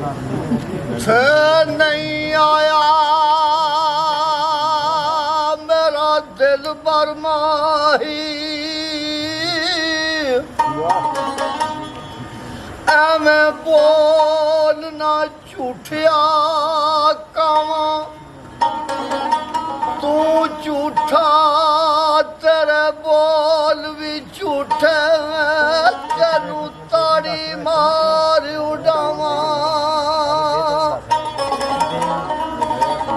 नहीं आया मेरा दिल बरमाही एवें बोलना झूठिया कावा तू झूठा तेरे बोल भी झूठे तेनू ताड़ी मार उड़ावा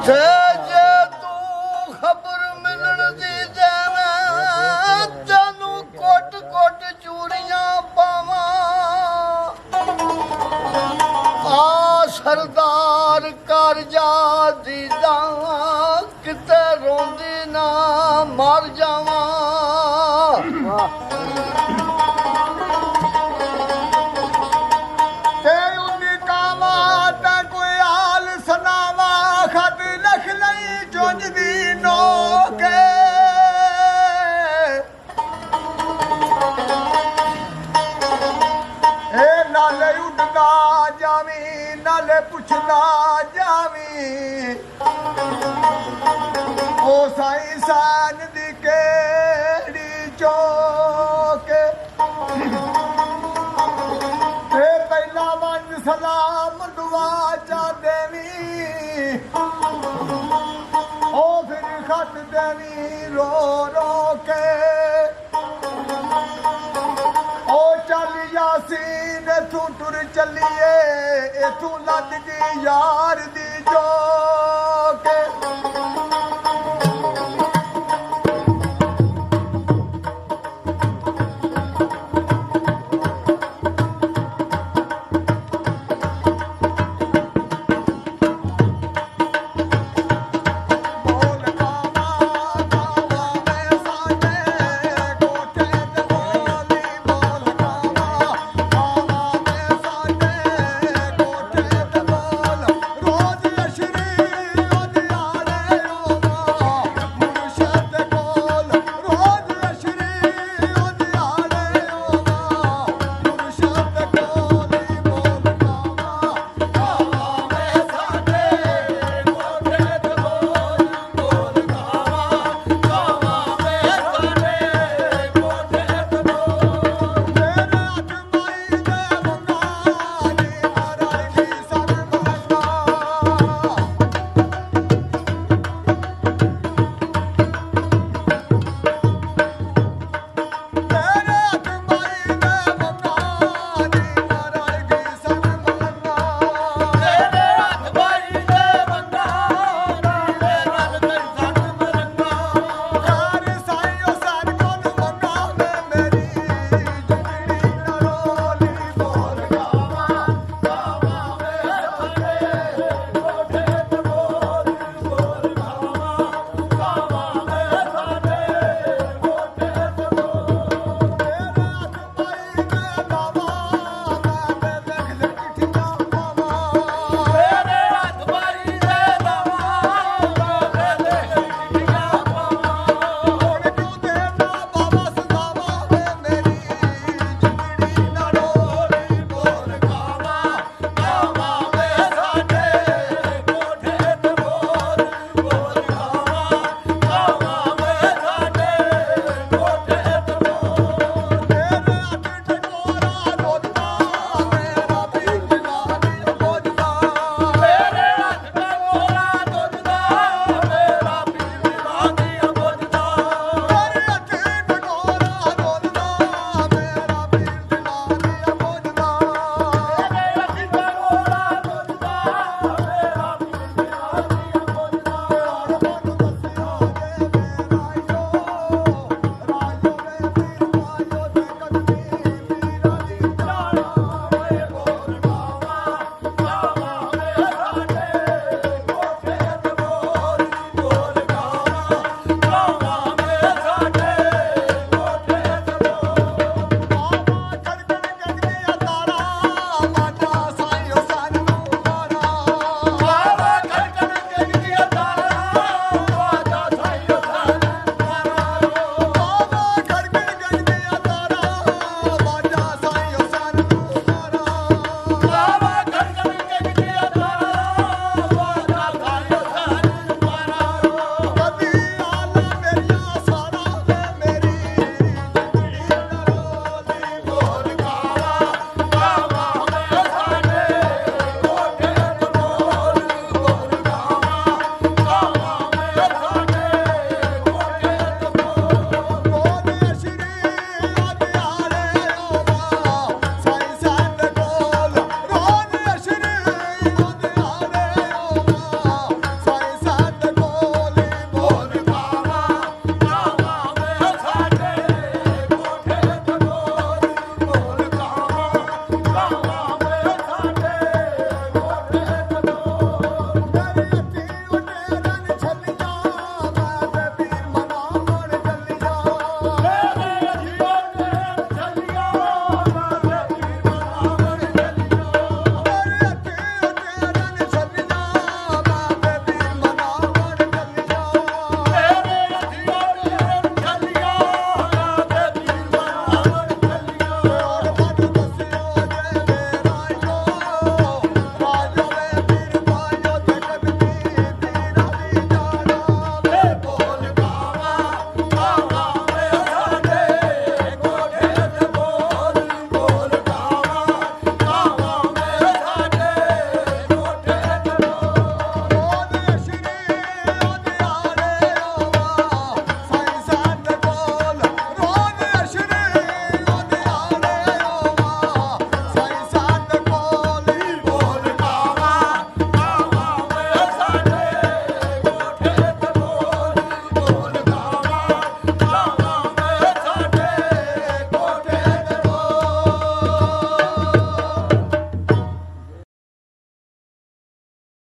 जे तू खबर मिलन दी देवे तेनू कोट कोट चूड़ियां पावा आ सरदार कर जा दीदा किते रोंदी ना मर जावा नाले पुछदा जावी ओ साईं सान दी केड़ी चौक ते पहला वन सलाम दुआ चा देवी ओ फिर खत देवी रो रो के ओ चल यासीन तू टुर चलिए इथू लद गई यार दी जो